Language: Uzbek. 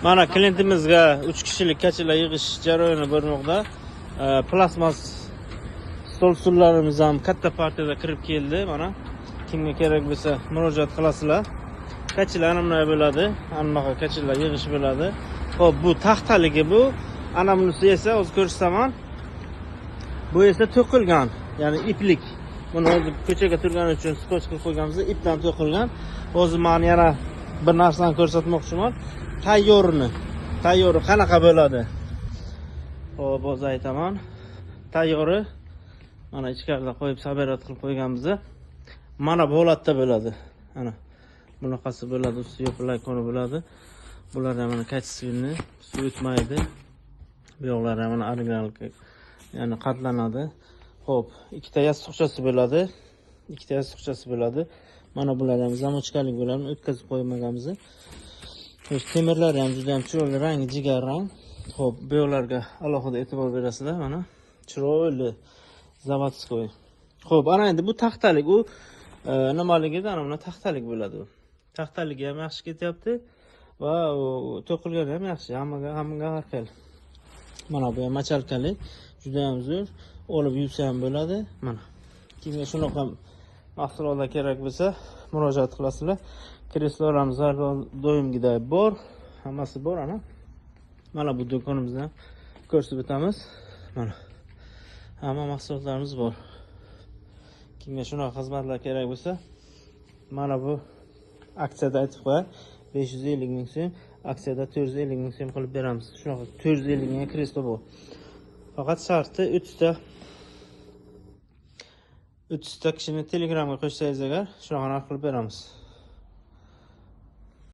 Mana klientimizga 3 kishilik kachalar yig'ish jarayoni bo'lmoqda. Plasmas stol-stullarimiz ham katta partiyada kirib keldi. Mana kimga kerak bo'lsa murojaat qilasizlar. Kachalar mana bo'ladi. Hammaga kachalar yig'ish bo'ladi. Xo'p, bu taxtaligi bu. Ana bunisi esa hozir ko'rsataman. Bu esa to'qilgan, ya'ni iplik. Buni hozir ko'chaga turgani uchun skotch qilib qo'yganmiz, ipdan to'qilgan. Hozir men yana bir narsani ko'rsatmoqchiman. Tayyori qanaqa bo'ladi? Xo'p, hozir aytaman. Tayyori mana ichkarida qo'yib sabarat qilib qo'yganmiz. Mana bu holatda bo'ladi. Ana bunaqasi bo'ladi, usti yo'qlay koni bo'ladi. Bular ham mana kachsini suv o'tmaydi. Bu yoqlar ham mana original, ya'ni qatlanadi. Xo'p, ikkita yostiqchasi bo'ladi. Mana bular ham zamochkalik bo'ladi, o'tkazib qo'ymaganmiz. Temirlar ham juda ham chiroyli, rangi jigar rang. Xo'p, bu yoqlarga alohida e'tibor berasizlar, mana chiroyli zavodskoy. Xo'p, ana endi bu taxtalik, u nimaligida mana taxtalik bo'ladi u. Taxtaligi ham yaxshi ketyapti va to'qilgani ham yaxshi, hammaga har xil. Mana bu ham machalkali, juda ham zo'r, olib yuvsa ham bo'ladi. Mana kimga shunaqa mahsulotlar kerak bo'lsa, murojaat qilasizlar. Kreslolarimiz har doimgidek bor, hammasi bor ana. Mana bu do'konimizdan ko'rsatib o'tamiz. Mana hamma mahsulotlarimiz bor. Kimga shunaqa xizmatlar kerak bo'lsa, mana bu aksiyada aytib qo'yay, 550 ming so'm, aksiyada 450 ming so'm qilib beramiz. Shunaqa 450 mingga kreslo bor. Faqat sharti 30 ta kishini Telegramga qo'shsangiz agar, shunaqa narx qilib beramiz.